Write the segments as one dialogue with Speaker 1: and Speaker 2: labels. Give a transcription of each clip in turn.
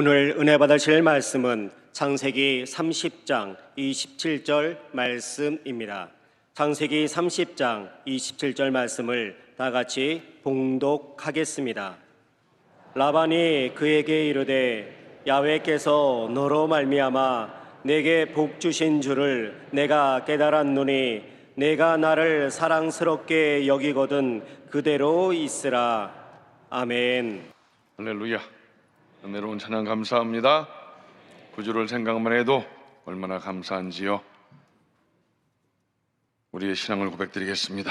Speaker 1: 오늘 은혜 받으실 말씀은 창세기 30장 27절 말씀입니다. 창세기 30장 27절 말씀을 다 같이 봉독하겠습니다. 라반이 그에게 이르되 야훼께서 너로 말미암아 내게 복 주신 줄을 내가 깨달았노니 내가 나를 사랑스럽게 여기거든 그대로 있으라. 아멘.
Speaker 2: 할렐루야. 은혜로운 찬양 감사합니다. 구주를 생각만 해도 얼마나 감사한지요. 우리의 신앙을 고백드리겠습니다.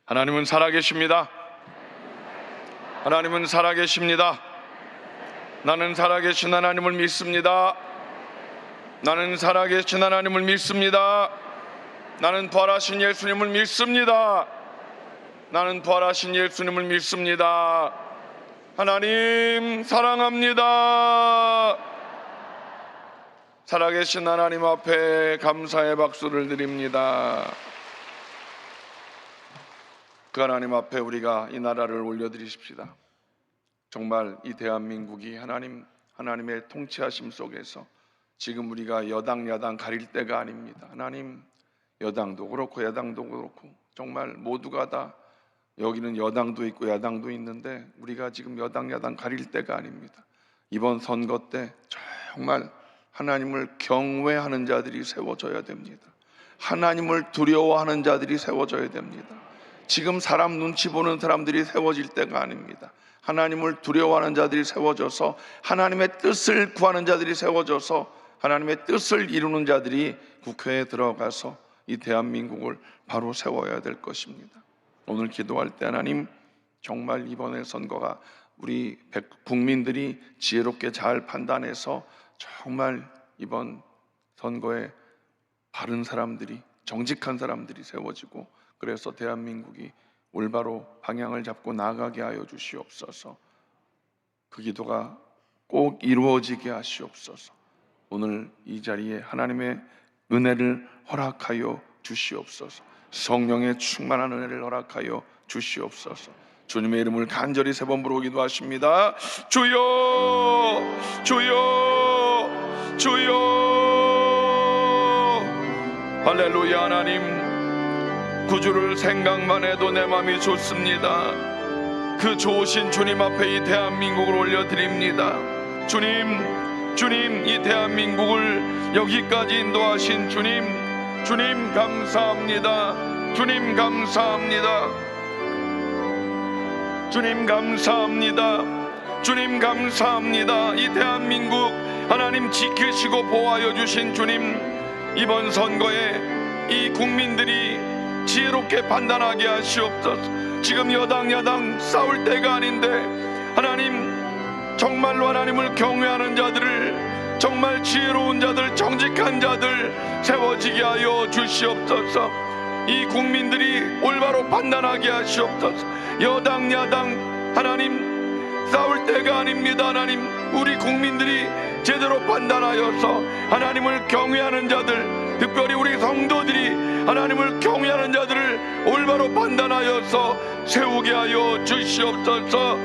Speaker 2: 하나님은 살아계십니다. 하나님은 살아계십니다. 나는 살아계신 하나님을 믿습니다. 나는 살아계신 하나님을 믿습니다. 나는 부활하신 예수님을 믿습니다. 나는 부활하신 예수님을 믿습니다. 하나님 사랑합니다. 살아계신 하나님 앞에 감사의 박수를 드립니다. 그 하나님 앞에 우리가 이 나라를 올려드리십시다. 정말 이 대한민국이 하나님의 통치하심 속에서 지금 우리가 여당 야당 가릴 때가 아닙니다. 하나님, 여당도 그렇고 야당도 그렇고 정말 모두가 다, 여기는 여당도 있고 야당도 있는데 우리가 지금 여당 야당 가릴 때가 아닙니다. 이번 선거 때 정말 하나님을 경외하는 자들이 세워져야 됩니다. 하나님을 두려워하는 자들이 세워져야 됩니다. 지금 사람 눈치 보는 사람들이 세워질 때가 아닙니다. 하나님을 두려워하는 자들이 세워져서 하나님의 뜻을 구하는 자들이 세워져서 하나님의 뜻을 이루는 자들이 국회에 들어가서 이 대한민국을 바로 세워야 될 것입니다. 오늘 기도할 때 하나님, 정말 이번의 선거가 우리 국민들이 지혜롭게 잘 판단해서 정말 이번 선거에 바른 사람들이, 정직한 사람들이 세워지고 그래서 대한민국이 올바로 방향을 잡고 나아가게 하여 주시옵소서. 그 기도가 꼭 이루어지게 하시옵소서. 오늘 이 자리에 하나님의 은혜를 허락하여 주시옵소서. 성령의 충만한 은혜를 허락하여 주시옵소서. 주님의 이름을 간절히 3번 부르고 기도하십니다. 주여, 주여, 주여. 할렐루야. 하나님, 구주를 생각만 해도 내 마음이 좋습니다. 그 좋으신 주님 앞에 이 대한민국을 올려드립니다. 주님, 이 대한민국을 여기까지 인도하신 주님 감사합니다. 주님 감사합니다. 주님 감사합니다. 주님 감사합니다. 이 대한민국 하나님 지키시고 보호하여 주신 주님, 이번 선거에 이 국민들이 지혜롭게 판단하게 하시옵소서. 지금 여당 야당 싸울 때가 아닌데 하나님, 정말로 하나님을 경외하는 자들을, 정말 지혜로운 자들, 정직한 자들 세워지게 하여 주시옵소서. 이 국민들이 올바로 판단하게 하시옵소서. 여당 야당 하나님 싸울 때가 아닙니다. 하나님, 우리 국민들이 제대로 판단하여서 하나님을 경외하는 자들, 특별히 우리 성도들이 하나님을 경외하는 자들을 올바로 판단하여서 세우게 하여 주시옵소서.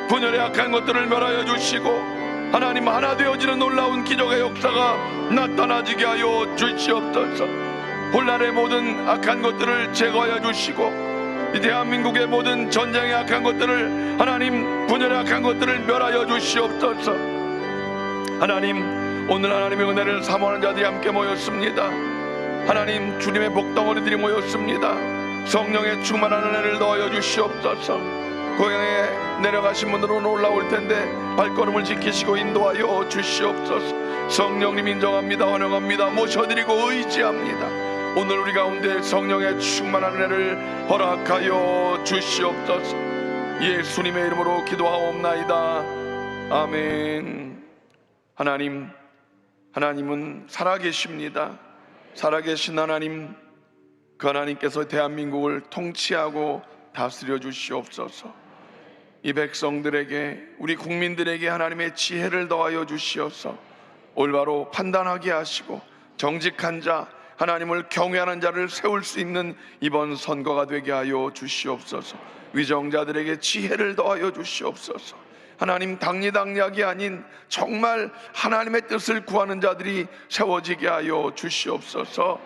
Speaker 2: 분열의 악한 것들을 멸하여 주시고 하나님 하나 되어지는 놀라운 기적의 역사가 나타나지게 하여 주시옵소서. 혼란의 모든 악한 것들을 제거하여 주시고 이 대한민국의 모든 전쟁의 악한 것들을, 하나님 분열의 악한 것들을 멸하여 주시옵소서. 하나님, 오늘 하나님의 은혜를 사모하는 자들이 함께 모였습니다. 하나님, 주님의 복덩어리들이 모였습니다. 성령의 충만한 은혜를 넣어 주시옵소서. 고향에 내려가신 분들은 올라올 텐데 발걸음을 지키시고 인도하여 주시옵소서. 성령님 인정합니다. 환영합니다. 모셔드리고 의지합니다. 오늘 우리 가운데 성령의 충만한 은혜를 허락하여 주시옵소서. 예수님의 이름으로 기도하옵나이다. 아멘. 하나님은 살아계십니다. 살아계신 하나님, 그 하나님께서 대한민국을 통치하고 다스려 주시옵소서. 이 백성들에게, 우리 국민들에게 하나님의 지혜를 더하여 주시어서 올바로 판단하게 하시고 정직한 자, 하나님을 경외하는 자를 세울 수 있는 이번 선거가 되게 하여 주시옵소서. 위정자들에게 지혜를 더하여 주시옵소서. 하나님 당리당략이 아닌 정말 하나님의 뜻을 구하는 자들이 세워지게 하여 주시옵소서.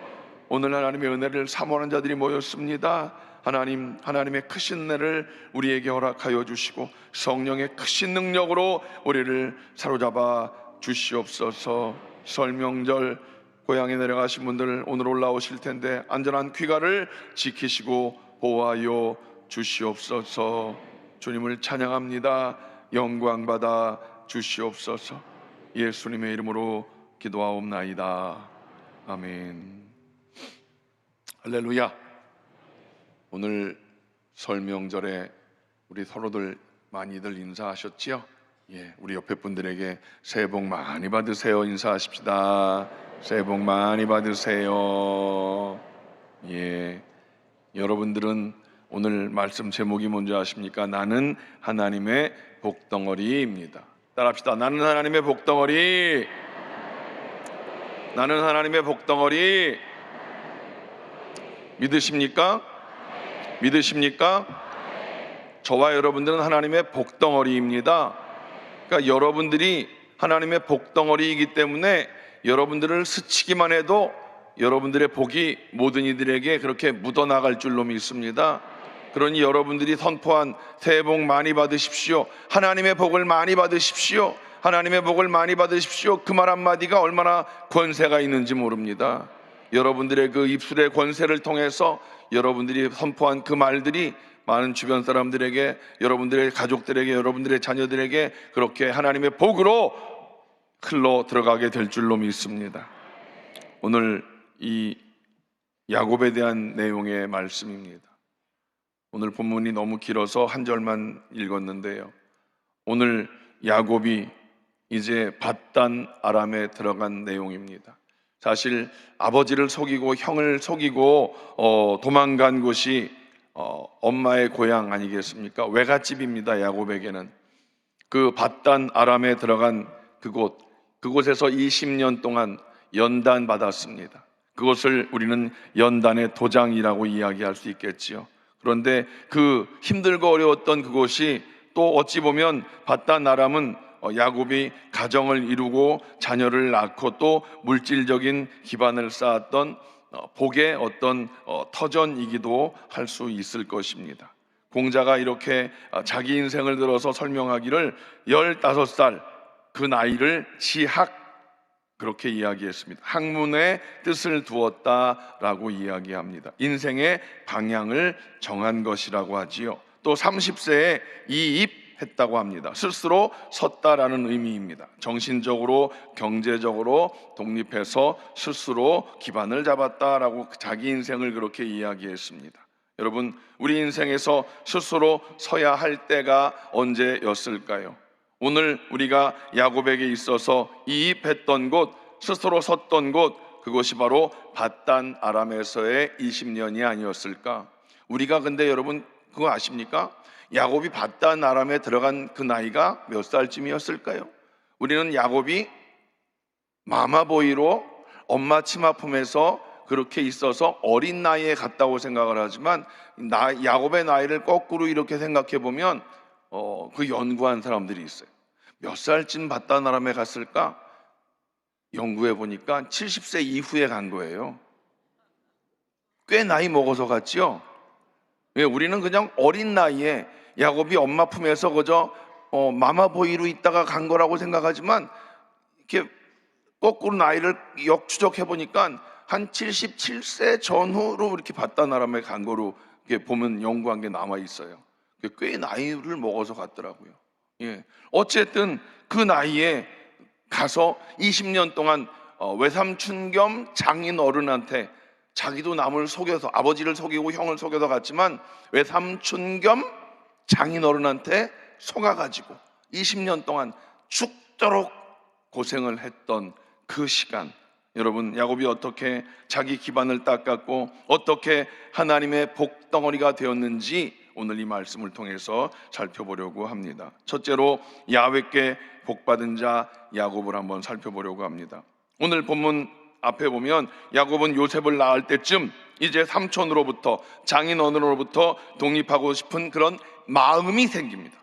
Speaker 2: 오늘 하나님의 은혜를 사모하는 자들이 모였습니다. 하나님, 하나님의 크신 은혜를 우리에게 허락하여 주시고 성령의 크신 능력으로 우리를 사로잡아 주시옵소서. 설 명절 고향에 내려가신 분들 오늘 올라오실 텐데 안전한 귀가를 지키시고 보호하여 주시옵소서. 주님을 찬양합니다. 영광 받아 주시옵소서. 예수님의 이름으로 기도하옵나이다. 아멘. 할렐루야. 오늘 설 명절에 우리 서로들 많이들 인사하셨지요? 예, 우리 옆에 분들에게 새해 복 많이 받으세요 인사하십시다. 새해 복 많이 받으세요. 예, 여러분들은 오늘 말씀 제목이 뭔지 아십니까? 나는 하나님의 복덩어리입니다. 따라합시다. 나는 하나님의 복덩어리. 나는 하나님의 복덩어리. 믿으십니까? 믿으십니까? 저와 여러분들은 하나님의 복덩어리입니다. 그러니까 여러분들이 하나님의 복덩어리이기 때문에 여러분들을 스치기만 해도 여러분들의 복이 모든 이들에게 그렇게 묻어나갈 줄로 믿습니다. 그러니 여러분들이 선포한 새해 복 많이 받으십시오, 하나님의 복을 많이 받으십시오, 하나님의 복을 많이 받으십시오, 그 말 한마디가 얼마나 권세가 있는지 모릅니다. 여러분들의 그 입술의 권세를 통해서 여러분들이 선포한 그 말들이 많은 주변 사람들에게, 여러분들의 가족들에게, 여러분들의 자녀들에게 그렇게 하나님의 복으로 흘러 들어가게 될 줄로 믿습니다. 오늘 이 야곱에 대한 내용의 말씀입니다. 오늘 본문이 너무 길어서 한 절만 읽었는데요, 오늘 야곱이 이제 밧단 아람에 들어간 내용입니다. 사실 아버지를 속이고 형을 속이고 도망간 곳이 엄마의 고향 아니겠습니까? 외갓집입니다. 야곱에게는 그 밧단 아람에 들어간 그곳에서 20년 동안 연단 받았습니다. 그것을 우리는 연단의 도장이라고 이야기할 수 있겠지요. 그런데 그 힘들고 어려웠던 그곳이 또 어찌 보면 밧단 아람은 야곱이 가정을 이루고 자녀를 낳고 또 물질적인 기반을 쌓았던 복의 어떤 터전이기도 할 수 있을 것입니다. 공자가 이렇게 자기 인생을 들어서 설명하기를 15살 그 나이를 지학 그렇게 이야기했습니다. 학문에 뜻을 두었다라고 이야기합니다. 인생의 방향을 정한 것이라고 하지요. 또 30세에 이입했다고 합니다. 스스로 섰다라는 의미입니다. 정신적으로 경제적으로 독립해서 스스로 기반을 잡았다라고 자기 인생을 그렇게 이야기했습니다. 여러분, 우리 인생에서 스스로 서야 할 때가 언제였을까요? 오늘 우리가 야곱에게 있어서 이입했던 곳, 스스로 섰던 곳, 그것이 바로 밧단 아람에서의 20년이 아니었을까? 우리가 근데 여러분 그거 아십니까? 야곱이 밧단 아람에 들어간 그 나이가 몇 살쯤이었을까요? 우리는 야곱이 마마보이로 엄마 치마 품에서 그렇게 있어서 어린 나이에 갔다고 생각을 하지만 야곱의 나이를 거꾸로 이렇게 생각해 보면 그 연구한 사람들이 있어요. 몇 살쯤 밧단 아람에 갔을까? 연구해 보니까 70세 이후에 간 거예요. 꽤 나이 먹어서 갔죠. 왜? 우리는 그냥 어린 나이에 야곱이 엄마 품에서 그저 마마보이로 있다가 간 거라고 생각하지만 이렇게 거꾸로 나이를 역추적해 보니까 한 77세 전후로 이렇게 밧단 아람에 간 거로 이렇게 보면 연구한 게 남아 있어요. 꽤 나이를 먹어서 갔더라고요. 예. 어쨌든 그 나이에 가서 20년 동안 외삼촌 겸 장인 어른한테 자기도 남을 속여서 아버지를 속이고 형을 속여서 갔지만 외삼촌 겸 장인 어른한테 속아가지고 20년 동안 죽도록 고생을 했던 그 시간, 여러분 야곱이 어떻게 자기 기반을 닦았고 어떻게 하나님의 복덩어리가 되었는지 오늘 이 말씀을 통해서 살펴보려고 합니다. 첫째로 야훼께 복받은 자 야곱을 한번 살펴보려고 합니다. 오늘 본문 앞에 보면 야곱은 요셉을 낳을 때쯤 이제 삼촌으로부터 장인 어른으로부터 독립하고 싶은 그런 마음이 생깁니다.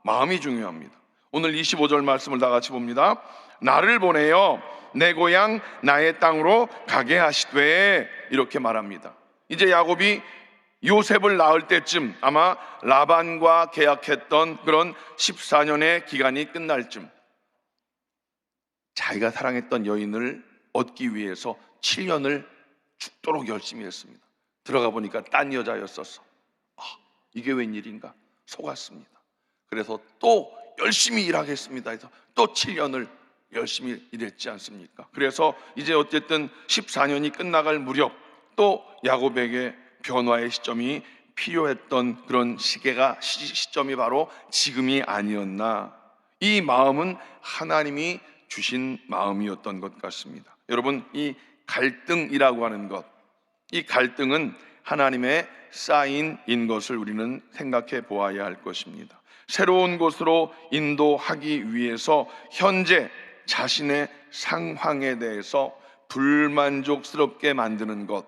Speaker 2: 마음이 중요합니다. 오늘 25절 말씀을 다 같이 봅니다. 나를 보내어 내 고향 나의 땅으로 가게 하시되, 이렇게 말합니다. 이제 야곱이 요셉을 낳을 때쯤, 아마 라반과 계약했던 그런 14년의 기간이 끝날 쯤, 자기가 사랑했던 여인을 얻기 위해서 7년을 죽도록 열심히 했습니다. 들어가 보니까 딴 여자였었어. 이게 웬일인가 속았습니다. 그래서 또 열심히 일하겠습니다 해서 또 7년을 열심히 일했지 않습니까? 그래서 이제 어쨌든 14년이 끝나갈 무렵, 또 야곱에게 변화의 시점이 필요했던 그런 시점이 바로 지금이 아니었나. 이 마음은 하나님이 주신 마음이었던 것 같습니다. 여러분, 이 갈등이라고 하는 것, 이 갈등은 하나님의 사인인 것을 우리는 생각해 보아야 할 것입니다. 새로운 곳으로 인도하기 위해서 현재 자신의 상황에 대해서 불만족스럽게 만드는 것,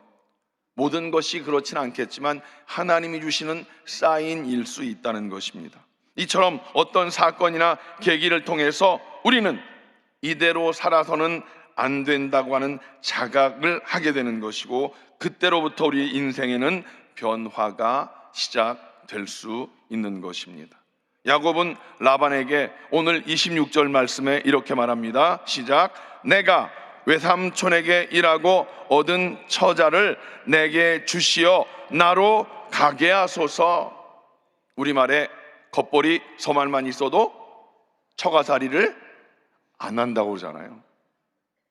Speaker 2: 모든 것이 그렇진 않겠지만 하나님이 주시는 사인일 수 있다는 것입니다. 이처럼 어떤 사건이나 계기를 통해서 우리는 이대로 살아서는 안 된다고 하는 자각을 하게 되는 것이고, 그때로부터 우리 인생에는 변화가 시작될 수 있는 것입니다. 야곱은 라반에게 오늘 26절 말씀에 이렇게 말합니다. 시작. 내가 외삼촌에게 일하고 얻은 처자를 내게 주시어 나로 가게 하소서. 우리말에 겉벌이 서말만 있어도 처가살이를 안 한다고 그러잖아요.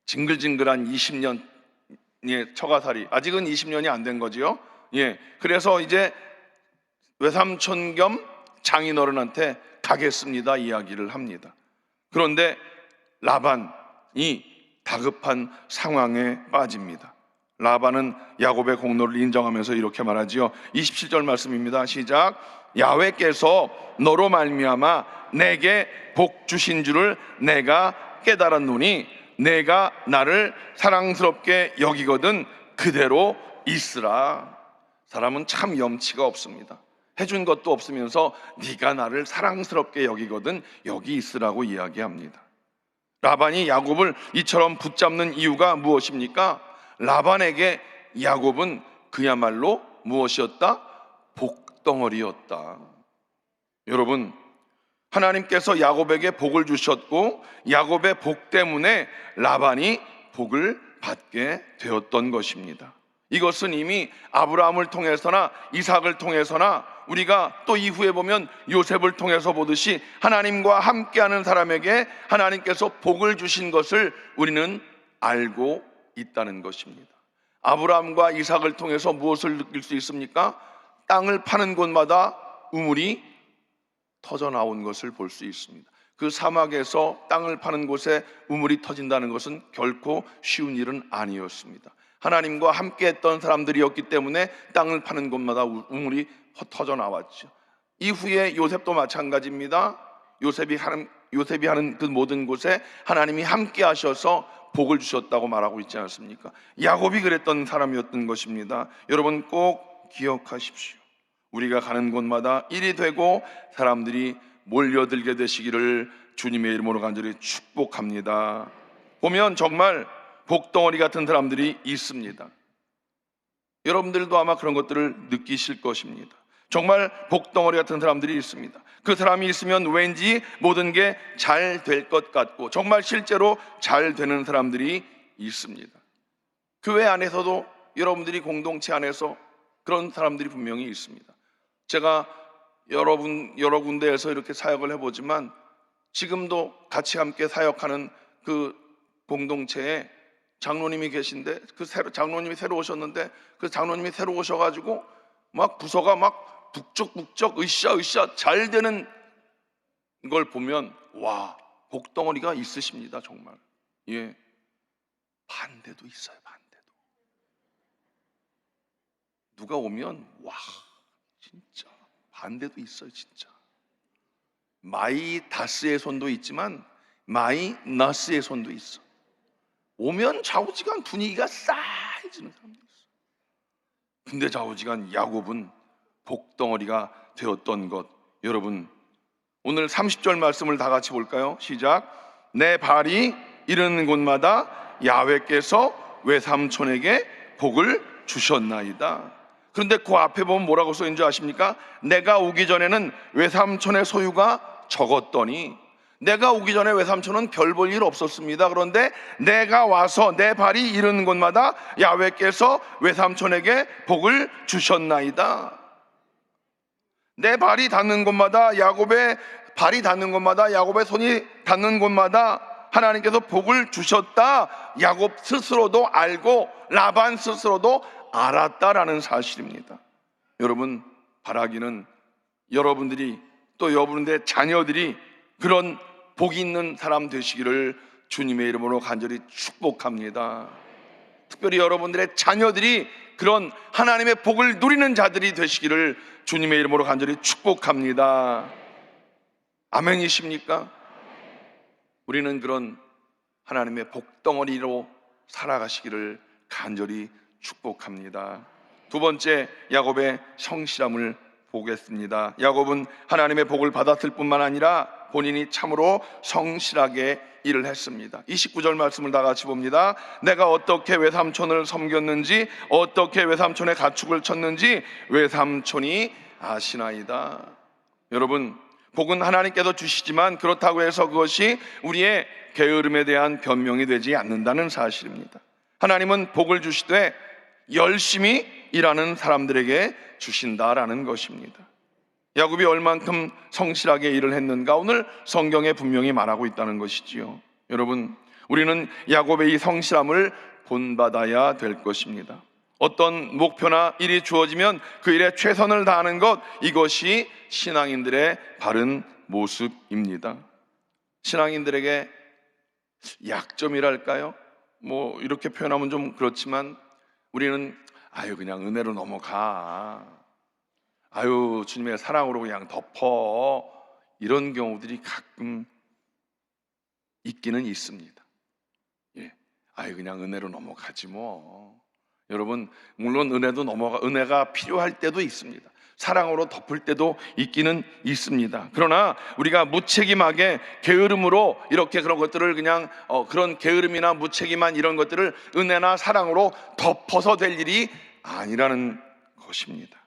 Speaker 2: 징글징글한 20년의 처가살이, 아직은 20년이 안 된 거지요. 그래서 이제 외삼촌 겸 장인어른한테 가겠습니다 이야기를 합니다. 그런데 라반이 다급한 상황에 빠집니다. 라반은 야곱의 공로를 인정하면서 이렇게 말하지요. 27절 말씀입니다. 시작. 야훼께서 너로 말미암아 내게 복 주신 줄을 내가 깨달았노니 내가 나를 사랑스럽게 여기거든 그대로 있으라. 사람은 참 염치가 없습니다. 해준 것도 없으면서 네가 나를 사랑스럽게 여기거든 여기 있으라고 이야기합니다. 라반이 야곱을 이처럼 붙잡는 이유가 무엇입니까? 라반에게 야곱은 그야말로 무엇이었다? 복덩어리였다. 여러분, 하나님께서 야곱에게 복을 주셨고 야곱의 복 때문에 라반이 복을 받게 되었던 것입니다. 이것은 이미 아브라함을 통해서나 이삭을 통해서나 우리가 또 이후에 보면 요셉을 통해서 보듯이 하나님과 함께하는 사람에게 하나님께서 복을 주신 것을 우리는 알고 있다는 것입니다. 아브라함과 이삭을 통해서 무엇을 느낄 수 있습니까? 땅을 파는 곳마다 우물이 터져 나온 것을 볼 수 있습니다. 그 사막에서 땅을 파는 곳에 우물이 터진다는 것은 결코 쉬운 일은 아니었습니다. 하나님과 함께 했던 사람들이었기 때문에 땅을 파는 곳마다 우물이 터져 나왔죠. 이후에 요셉도 마찬가지입니다. 요셉이 하는 그 모든 곳에 하나님이 함께 하셔서 복을 주셨다고 말하고 있지 않습니까? 야곱이 그랬던 사람이었던 것입니다. 여러분 꼭 기억하십시오. 우리가 가는 곳마다 일이 되고 사람들이 몰려들게 되시기를 주님의 이름으로 간절히 축복합니다. 보면 정말 복덩어리 같은 사람들이 있습니다. 여러분들도 아마 그런 것들을 느끼실 것입니다. 정말 복덩어리 같은 사람들이 있습니다. 그 사람이 있으면 왠지 모든 게 잘 될 것 같고 정말 실제로 잘 되는 사람들이 있습니다. 교회 안에서도 여러분들이 공동체 안에서 그런 사람들이 분명히 있습니다. 제가 여러 군데에서 이렇게 사역을 해보지만 지금도 같이 함께 사역하는 그 공동체에 장로님이 계신데 장로님이 새로 오셨는데 그 장로님이 새로 오셔가지고 막 부서가 막 북적북적 으쌰으쌰 잘 되는 걸 보면 와, 복덩어리가 있으십니다. 정말. 반대도 있어요. 반대도. 누가 오면 와, 진짜 반대도 있어요. 진짜. 마이다스의 손도 있지만 마이너스의 손도 있어. 오면 좌우지간 분위기가 싸해지는 사람도 있어. 근데 좌우지간 야곱은 복덩어리가 되었던 것, 여러분 오늘 30절 말씀을 다 같이 볼까요? 시작. 내 발이 이르는 곳마다 야훼께서 외삼촌에게 복을 주셨나이다. 그런데 그 앞에 보면 뭐라고 써있는 줄 아십니까? 내가 오기 전에는 외삼촌의 소유가 적었더니, 내가 오기 전에 외삼촌은 별 볼 일 없었습니다. 그런데 내가 와서 내 발이 이르는 곳마다 야훼께서 외삼촌에게 복을 주셨나이다. 내 발이 닿는 곳마다, 야곱의 발이 닿는 곳마다, 야곱의 손이 닿는 곳마다 하나님께서 복을 주셨다. 야곱 스스로도 알고 라반 스스로도 알았다라는 사실입니다. 여러분, 바라기는 여러분들이 또 여러분들의 자녀들이 그런 복이 있는 사람 되시기를 주님의 이름으로 간절히 축복합니다. 특별히 여러분들의 자녀들이 그런 하나님의 복을 누리는 자들이 되시기를 주님의 이름으로 간절히 축복합니다. 아멘이십니까? 우리는 그런 하나님의 복덩어리로 살아가시기를 간절히 축복합니다. 두 번째, 야곱의 성실함을 보겠습니다. 야곱은 하나님의 복을 받았을 뿐만 아니라 본인이 참으로 성실하게 일을 했습니다. 29절 말씀을 다 같이 봅니다. 내가 어떻게 외삼촌을 섬겼는지, 어떻게 외삼촌의 가축을 쳤는지 외삼촌이 아시나이다. 여러분, 복은 하나님께서 주시지만 그렇다고 해서 그것이 우리의 게으름에 대한 변명이 되지 않는다는 사실입니다. 하나님은 복을 주시되 열심히 일하는 사람들에게 주신다라는 것입니다. 야곱이 얼만큼 성실하게 일을 했는가, 오늘 성경에 분명히 말하고 있다는 것이지요. 여러분, 우리는 야곱의 이 성실함을 본받아야 될 것입니다. 어떤 목표나 일이 주어지면 그 일에 최선을 다하는 것, 이것이 신앙인들의 바른 모습입니다. 신앙인들에게 약점이랄까요? 뭐 이렇게 표현하면 좀 그렇지만 우리는 그냥 은혜로 넘어가, 주님의 사랑으로 그냥 덮어, 이런 경우들이 가끔 있기는 있습니다. 그냥 은혜로 넘어가지 뭐. 여러분, 물론 은혜가 필요할 때도 있습니다. 사랑으로 덮을 때도 있기는 있습니다. 그러나 우리가 무책임하게 게으름으로 이렇게 그런 것들을 그냥 그런 게으름이나 무책임한 이런 것들을 은혜나 사랑으로 덮어서 될 일이 아니라는 것입니다.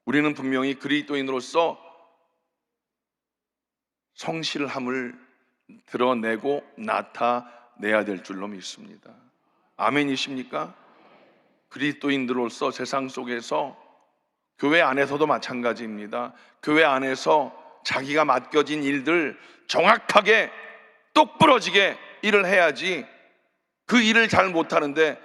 Speaker 2: 우리는 분명히 그리스도인으로서 성실함을 드러내고 나타내야 될 줄로 믿습니다. 아멘이십니까? 그리스도인들로서 세상 속에서, 교회 안에서도 마찬가지입니다. 교회 안에서 자기가 맡겨진 일들 정확하게 똑부러지게 일을 해야지, 그 일을 잘 못하는데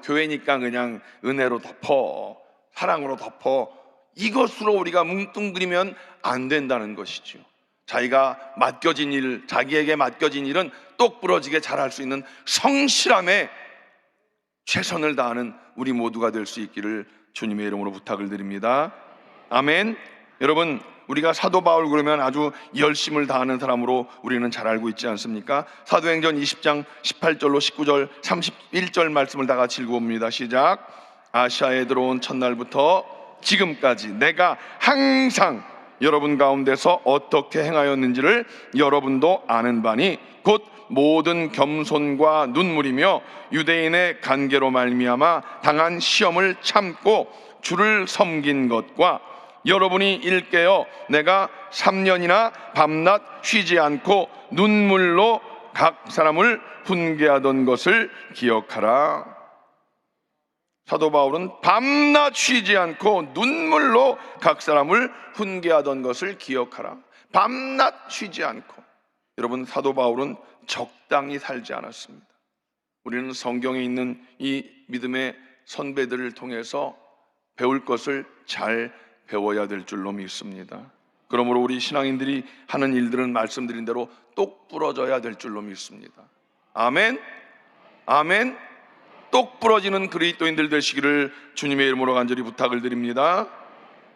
Speaker 2: 교회니까 그냥 은혜로 덮어, 사랑으로 덮어, 이것으로 우리가 뭉뚱그리면 안 된다는 것이죠. 자기가 맡겨진 일, 자기에게 맡겨진 일은 똑부러지게 잘할 수 있는 성실함에 최선을 다하는 우리 모두가 될 수 있기를 주님의 이름으로 부탁을 드립니다. 아멘. 여러분, 우리가 사도 바울 그러면 아주 열심을 다하는 사람으로 우리는 잘 알고 있지 않습니까? 사도행전 20장 18절로 19절 31절 말씀을 다 같이 읽어봅니다. 시작. 아시아에 들어온 첫날부터 지금까지 내가 항상 여러분 가운데서 어떻게 행하였는지를 여러분도 아는 바니 곧 모든 겸손과 눈물이며 유대인의 간계로 말미암아 당한 시험을 참고 주를 섬긴 것과 여러분이 일깨어 내가 3년이나 밤낮 쉬지 않고 눈물로 각 사람을 훈계하던 것을 기억하라. 사도 바울은 밤낮 쉬지 않고 눈물로 각 사람을 훈계하던 것을 기억하라. 밤낮 쉬지 않고. 여러분, 사도 바울은 적당히 살지 않았습니다. 우리는 성경에 있는 이 믿음의 선배들을 통해서 배울 것을 잘 배워야 될 줄로 믿습니다. 그러므로 우리 신앙인들이 하는 일들은 말씀드린 대로 똑부러져야 될 줄로 믿습니다. 아멘. 아멘. 똑부러지는 그리스도인들 되시기를 주님의 이름으로 간절히 부탁을 드립니다.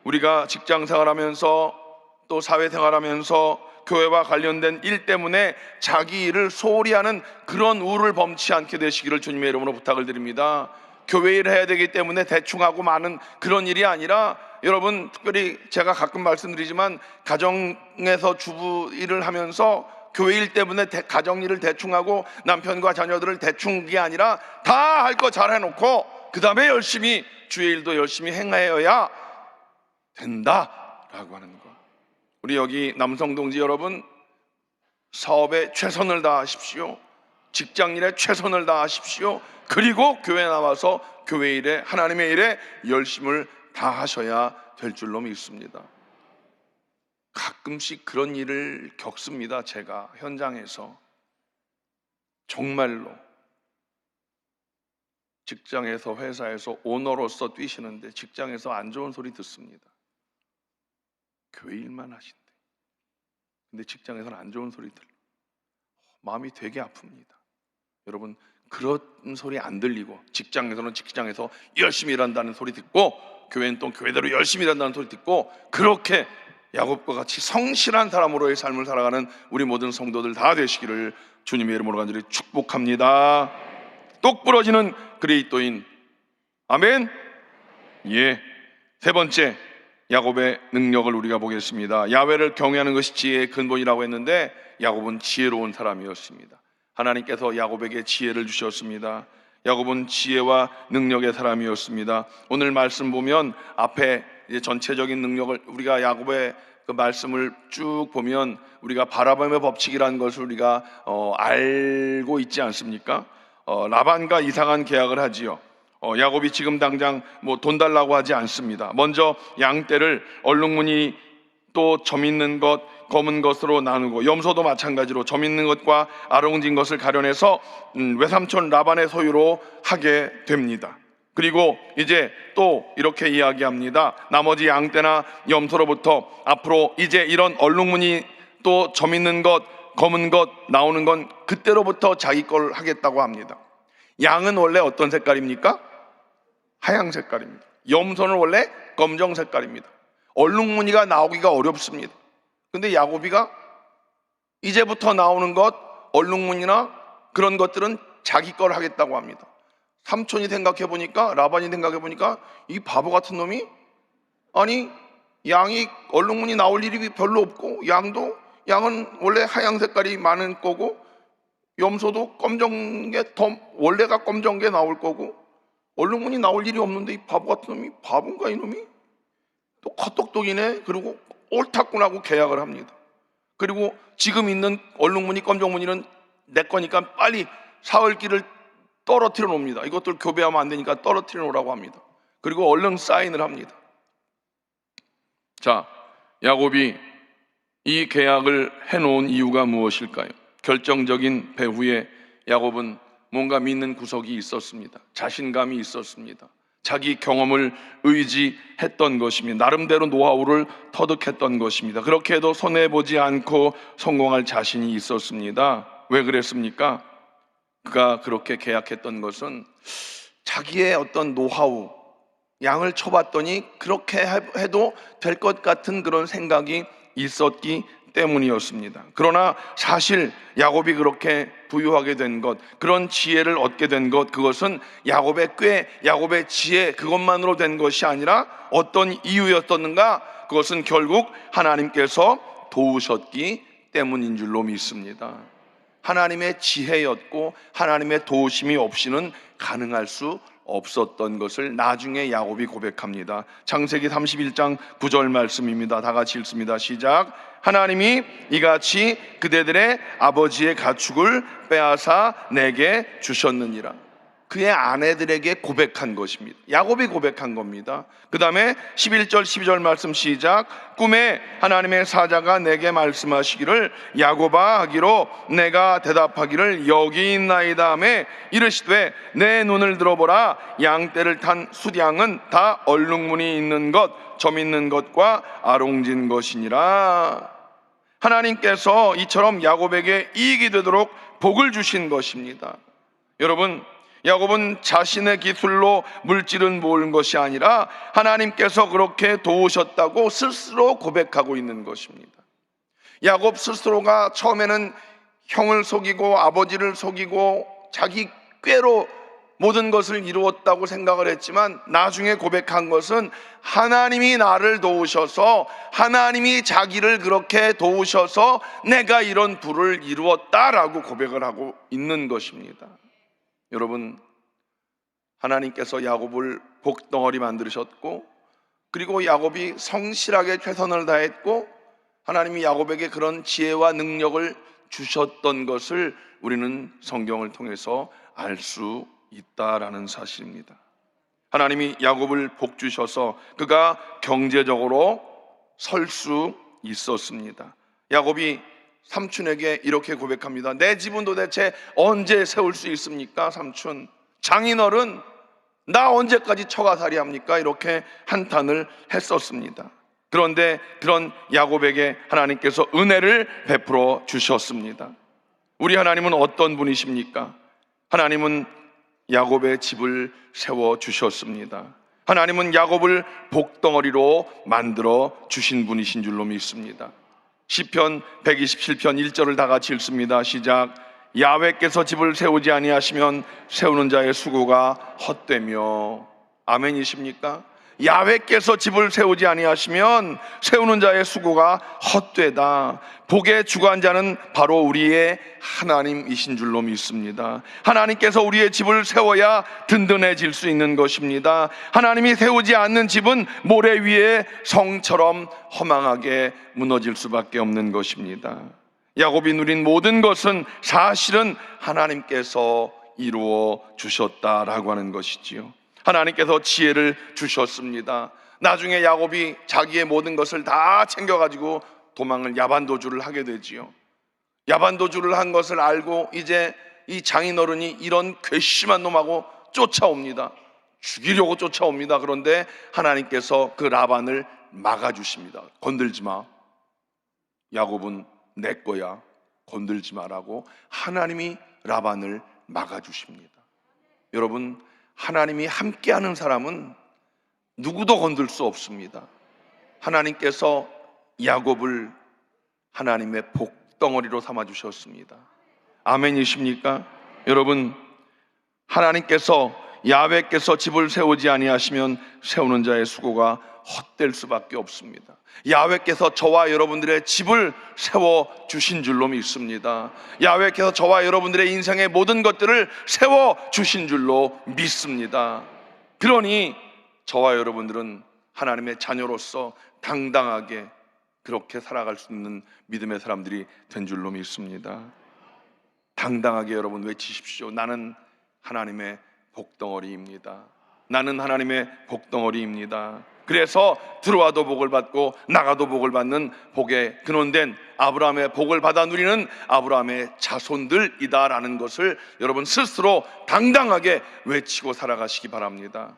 Speaker 2: 우리가 직장생활하면서 또 사회생활하면서 교회와 관련된 일 때문에 자기 일을 소홀히 하는 그런 우를 범치 않게 되시기를 주님의 이름으로 부탁을 드립니다. 교회 일을 해야 되기 때문에 대충 하고 마는 그런 일이 아니라 여러분, 특별히 제가 가끔 말씀드리지만 가정에서 주부 일을 하면서 교회 일 때문에 가정 일을 대충 하고 남편과 자녀들을 대충 게 아니라 다 할 거 잘 해놓고 그 다음에 열심히 주의 일도 열심히 행하여야 된다라고 하는 거. 우리 여기 남성 동지 여러분, 사업에 최선을 다하십시오. 직장 일에 최선을 다하십시오. 그리고 교회 나와서 교회 일에, 하나님의 일에 열심을 다하셔야 될 줄로 믿습니다. 가끔씩 그런 일을 겪습니다. 제가 현장에서 정말로 직장에서, 회사에서 오너로서 뛰시는데 직장에서 안 좋은 소리 듣습니다. 교회 일만 하신대. 근데 직장에서는 안 좋은 소리 들려. 마음이 되게 아픕니다. 여러분, 그런 소리 안 들리고 직장에서는 직장에서 열심히 일한다는 소리 듣고 교회는 또 교회대로 열심히 일한다는 소리 듣고 그렇게 야곱과 같이 성실한 사람으로의 삶을 살아가는 우리 모든 성도들 다 되시기를 주님의 이름으로 간절히 축복합니다. 똑부러지는 그리스도인. 아멘. 예. 세 번째, 야곱의 능력을 우리가 보겠습니다. 야훼를 경외하는 것이 지혜의 근본이라고 했는데 야곱은 지혜로운 사람이었습니다. 하나님께서 야곱에게 지혜를 주셨습니다. 야곱은 지혜와 능력의 사람이었습니다. 오늘 말씀 보면 앞에 전체적인 능력을, 우리가 야곱의 그 말씀을 쭉 보면 우리가 바라봄의 법칙이라는 것을 우리가 알고 있지 않습니까? 라반과 이상한 계약을 하지요. 야곱이 지금 당장 뭐 돈 달라고 하지 않습니다. 먼저 양떼를 얼룩무늬 또 점 있는 것, 검은 것으로 나누고, 염소도 마찬가지로 점 있는 것과 아롱진 것을 가려내서 외삼촌 라반의 소유로 하게 됩니다. 그리고 이제 또 이렇게 이야기합니다. 나머지 양떼나 염소로부터 앞으로 이제 이런 얼룩무늬 또 점 있는 것, 검은 것 나오는 건 그때로부터 자기 걸 하겠다고 합니다. 양은 원래 어떤 색깔입니까? 하양 색깔입니다. 염소는 원래 검정 색깔입니다. 얼룩무늬가 나오기가 어렵습니다. 근데 야곱이가 이제부터 나오는 것, 얼룩무늬나 그런 것들은 자기 걸 하겠다고 합니다. 삼촌이 생각해 보니까, 라반이 생각해 보니까 이 바보 같은 놈이, 아니 양이 얼룩무늬 나올 일이 별로 없고, 양은 원래 하양 색깔이 많은 거고, 염소도 검정 게 더 원래가 검정 게 나올 거고, 얼룩무늬 나올 일이 없는데 이 바보 같은 놈이, 바본가 이놈이? 또 컷똑똑이네. 그리고 옳다군 하고 계약을 합니다. 그리고 지금 있는 얼룩무늬, 검정무늬는 내 거니까 빨리 사흘길을 떨어뜨려 놓습니다. 이것들 교배하면 안 되니까 떨어뜨려 놓으라고 합니다. 그리고 얼른 사인을 합니다. 자, 야곱이 이 계약을 해놓은 이유가 무엇일까요? 결정적인 배후에 야곱은 뭔가 믿는 구석이 있었습니다. 자신감이 있었습니다. 자기 경험을 의지했던 것입니다. 나름대로 노하우를 터득했던 것입니다. 그렇게 해도 손해보지 않고 성공할 자신이 있었습니다. 왜 그랬습니까? 그가 그렇게 계약했던 것은 자기의 어떤 노하우, 양을 쳐봤더니 그렇게 해도 될 것 같은 그런 생각이 있었기 때문이었습니다. 그러나 사실 야곱이 그렇게 부유하게 된 것, 그런 지혜를 얻게 된 것, 그것은 야곱의 꾀, 야곱의 지혜 그것만으로 된 것이 아니라 어떤 이유였었는가? 그것은 결국 하나님께서 도우셨기 때문인 줄로 믿습니다. 하나님의 지혜였고 하나님의 도우심이 없이는 가능할 수 없었던 것을 나중에 야곱이 고백합니다. 창세기 31장 9절 말씀입니다. 다 같이 읽습니다. 시작. 하나님이 이같이 그대들의 아버지의 가축을 빼앗아 내게 주셨느니라. 그의 아내들에게 고백한 것입니다. 야곱이 고백한 겁니다. 그 다음에 11절 12절 말씀 시작. 꿈에 하나님의 사자가 내게 말씀하시기를 야곱아 하기로 내가 대답하기를 여기 있나이다 하매 이르시되 내 눈을 들어보라. 양떼를 탄 수량은 다 얼룩무늬 있는 것, 점 있는 것과 아롱진 것이니라. 하나님께서 이처럼 야곱에게 이익이 되도록 복을 주신 것입니다. 여러분, 야곱은 자신의 기술로 물질은 모은 것이 아니라 하나님께서 그렇게 도우셨다고 스스로 고백하고 있는 것입니다. 야곱 스스로가 처음에는 형을 속이고 아버지를 속이고 자기 꾀로 모든 것을 이루었다고 생각을 했지만 나중에 고백한 것은 하나님이 나를 도우셔서, 하나님이 자기를 그렇게 도우셔서 내가 이런 부를 이루었다라고 고백을 하고 있는 것입니다. 여러분, 하나님께서 야곱을 복덩어리 만드셨고, 그리고 야곱이 성실하게 최선을 다했고, 하나님이 야곱에게 그런 지혜와 능력을 주셨던 것을 우리는 성경을 통해서 알 수 있다라는 사실입니다. 하나님이 야곱을 복 주셔서 그가 경제적으로 설 수 있었습니다. 야곱이 삼촌에게 이렇게 고백합니다. 내 집은 도대체 언제 세울 수 있습니까? 삼촌, 장인어른, 나 언제까지 처가살이 합니까? 이렇게 한탄을 했었습니다. 그런데 그런 야곱에게 하나님께서 은혜를 베풀어 주셨습니다. 우리 하나님은 어떤 분이십니까? 하나님은 야곱의 집을 세워 주셨습니다. 하나님은 야곱을 복덩어리로 만들어 주신 분이신 줄로 믿습니다. 시편 127편 1절을 다 같이 읽습니다. 시작. 야훼께서 집을 세우지 아니하시면 세우는 자의 수고가 헛되며. 아멘이십니까? 야훼께서 집을 세우지 아니하시면 세우는 자의 수고가 헛되다. 복의 주관자는 바로 우리의 하나님이신 줄로 믿습니다. 하나님께서 우리의 집을 세워야 든든해질 수 있는 것입니다. 하나님이 세우지 않는 집은 모래 위에 성처럼 허망하게 무너질 수밖에 없는 것입니다. 야곱이 누린 모든 것은 사실은 하나님께서 이루어 주셨다라고 하는 것이지요. 하나님께서 지혜를 주셨습니다. 나중에 야곱이 자기의 모든 것을 다 챙겨가지고 도망을, 야반도주를 하게 되지요. 야반도주를 한 것을 알고 이제 이 장인어른이 이런 괘씸한 놈하고 쫓아옵니다. 죽이려고 쫓아옵니다. 그런데 하나님께서 그 라반을 막아주십니다. 건들지 마, 야곱은 내 거야, 건들지 마라고 하나님이 라반을 막아주십니다. 여러분, 하나님이 함께하는 사람은 누구도 건들 수 없습니다. 하나님께서 야곱을 하나님의 복덩어리로 삼아주셨습니다. 아멘이십니까? 여러분, 하나님께서, 야훼께서 집을 세우지 아니하시면 세우는 자의 수고가 헛될 수밖에 없습니다. 야훼께서 저와 여러분들의 집을 세워주신 줄로 믿습니다. 야훼께서 저와 여러분들의 인생의 모든 것들을 세워주신 줄로 믿습니다. 그러니 저와 여러분들은 하나님의 자녀로서 당당하게 그렇게 살아갈 수 있는 믿음의 사람들이 된 줄로 믿습니다. 당당하게 여러분 외치십시오. 나는 하나님의 복덩어리입니다. 나는 하나님의 복덩어리입니다. 그래서 들어와도 복을 받고 나가도 복을 받는 복에 근원된 아브라함의 복을 받아 누리는 아브라함의 자손들이다라는 것을 여러분 스스로 당당하게 외치고 살아가시기 바랍니다.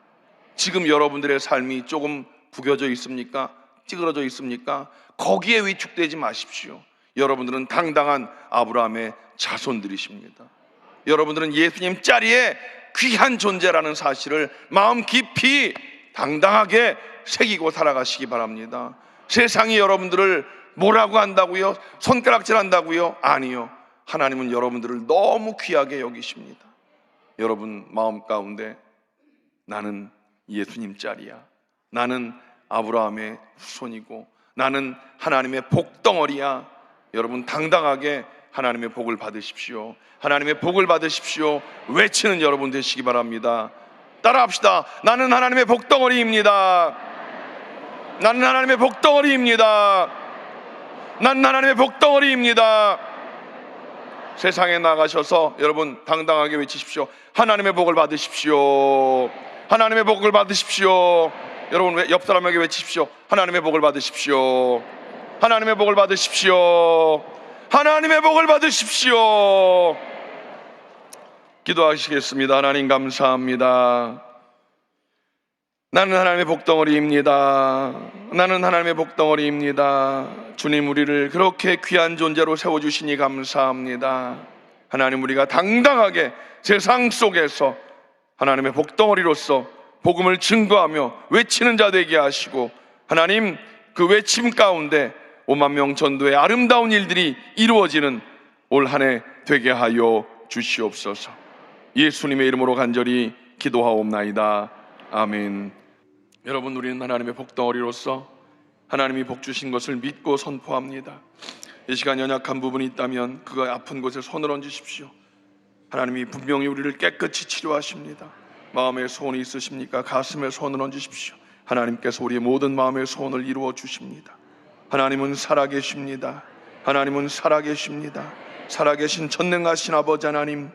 Speaker 2: 지금 여러분들의 삶이 조금 구겨져 있습니까? 찌그러져 있습니까? 거기에 위축되지 마십시오. 여러분들은 당당한 아브라함의 자손들이십니다. 여러분들은 예수님 자리에 귀한 존재라는 사실을 마음 깊이 당당하게 새기고 살아가시기 바랍니다. 세상이 여러분들을 뭐라고 한다고요? 손가락질 한다고요? 아니요. 하나님은 여러분들을 너무 귀하게 여기십니다. 여러분 마음 가운데 나는 예수님 짤이야, 나는 아브라함의 후손이고 나는 하나님의 복덩어리야. 여러분 당당하게 하나님의 복을 받으십시오. 하나님의 복을 받으십시오. 외치는 여러분 되시기 바랍니다. 따라합시다. 나는 하나님의 복덩어리입니다. 나는 하나님의 복덩어리입니다. 나는 하나님의 복덩어리입니다. 세상에 나가셔서 여러분 당당하게 외치십시오. 하나님의 복을 받으십시오. 하나님의 복을 받으십시오. 여러분 옆 사람에게 외치십시오. 하나님의 복을 받으십시오. 하나님의 복을 받으십시오. 하나님의 복을 받으십시오. 기도하시겠습니다. 하나님 감사합니다. 나는 하나님의 복덩어리입니다. 나는 하나님의 복덩어리입니다. 주님, 우리를 그렇게 귀한 존재로 세워주시니 감사합니다. 하나님, 우리가 당당하게 세상 속에서 하나님의 복덩어리로서 복음을 증거하며 외치는 자 되게 하시고, 하나님 그 외침 가운데 5만 명 전도의 아름다운 일들이 이루어지는 올 한 해 되게 하여 주시옵소서. 예수님의 이름으로 간절히 기도하옵나이다. 아멘. 여러분, 우리는 하나님의 복덩어리로서 하나님이 복 주신 것을 믿고 선포합니다. 이 시간 연약한 부분이 있다면 그 아픈 곳에 손을 얹으십시오. 하나님이 분명히 우리를 깨끗이 치료하십니다. 마음에 소원이 있으십니까? 가슴에 손을 얹으십시오. 하나님께서 우리의 모든 마음의 소원을 이루어 주십니다. 하나님은 살아계십니다. 하나님은 살아계십니다. 살아계신 전능하신 아버지 하나님,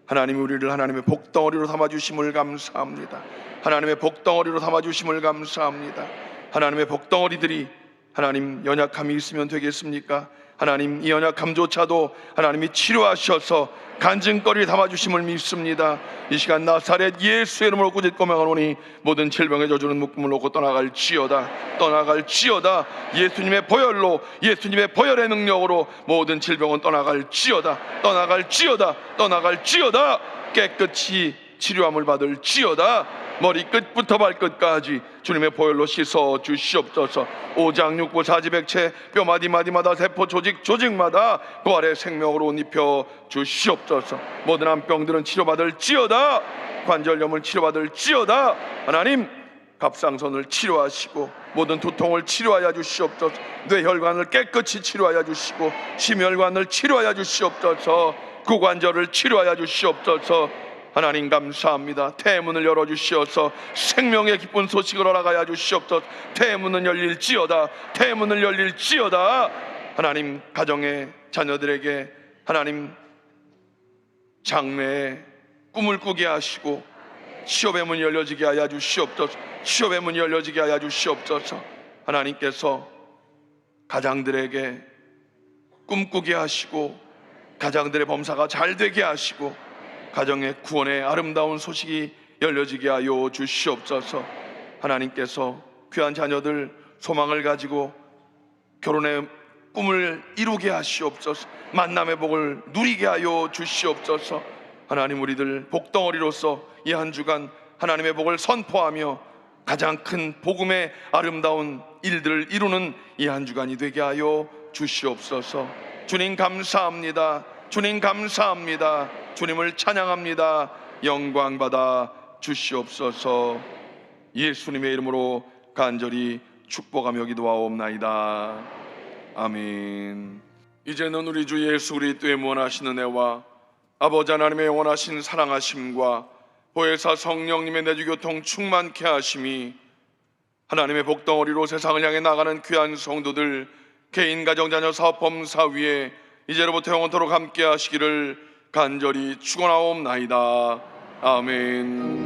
Speaker 2: 하나님이 우리를 하나님의 복덩어리로 담아주심을 감사합니다. 하나님의 복덩어리로 담아주심을 감사합니다. 하나님의 복덩어리들이 하나님 연약함이 있으면 되겠습니까? 하나님, 이 연약함조차도 하나님이 치료하셔서 간증거리를 담아주심을 믿습니다. 이 시간 나사렛 예수의 이름으로 꾸짖고 명하노니 모든 질병의 저주는 묶음을 놓고 떠나갈지어다. 떠나갈지어다. 예수님의 보혈로, 예수님의 보혈의 능력으로 모든 질병은 떠나갈지어다. 떠나갈지어다. 떠나갈지어다. 깨끗이 치료함을 받을지어다. 머리끝부터 발끝까지 주님의 보혈로 씻어 주시옵소서. 오장육부 사지백체 뼈마디마디마다 세포 조직마다 부활의 생명으로 옷 입혀 주시옵소서. 모든 암병들은 치료받을지어다. 관절염을 치료받을지어다. 하나님, 갑상선을 치료하시고 모든 두통을 치료하여 주시옵소서. 뇌혈관을 깨끗이 치료하여 주시고 심혈관을 치료하여 주시옵소서. 구관절을 치료하여 주시옵소서. 하나님 감사합니다. 태문을 열어주시어서 생명의 기쁜 소식을 허락하여 주시옵소서. 태문은 열릴지어다. 태문을 열릴지어다. 하나님, 가정의 자녀들에게 하나님 장래에 꿈을 꾸게 하시고 취업의 문이 열려지게 하여 주시옵소서. 취업의 문이 열려지게 하여 주시옵소서. 하나님께서 가장들에게 꿈꾸게 하시고 가장들의 범사가 잘 되게 하시고 가정의 구원의 아름다운 소식이 열려지게 하여 주시옵소서. 하나님께서 귀한 자녀들 소망을 가지고 결혼의 꿈을 이루게 하시옵소서. 만남의 복을 누리게 하여 주시옵소서. 하나님, 우리들 복덩어리로서 이 한 주간 하나님의 복을 선포하며 가장 큰 복음의 아름다운 일들을 이루는 이 한 주간이 되게 하여 주시옵소서. 주님 감사합니다. 주님 감사합니다. 주님을 찬양합니다. 영광 받아 주시옵소서. 예수님의 이름으로 간절히 축복하며 기도하옵나이다. 아멘. 이제는 우리 주 예수 그리스도의 무한하신 은혜와 아버지 하나님의 원하신 사랑하심과 보혜사 성령님의 내주교통 충만케 하심이 하나님의 복덩어리로 세상을 향해 나가는 귀한 성도들 개인 가정 자녀 사업 범사 위에 이제로부터 영원토록 함께 하시기를 간절히 축원하옵나이다. 아멘.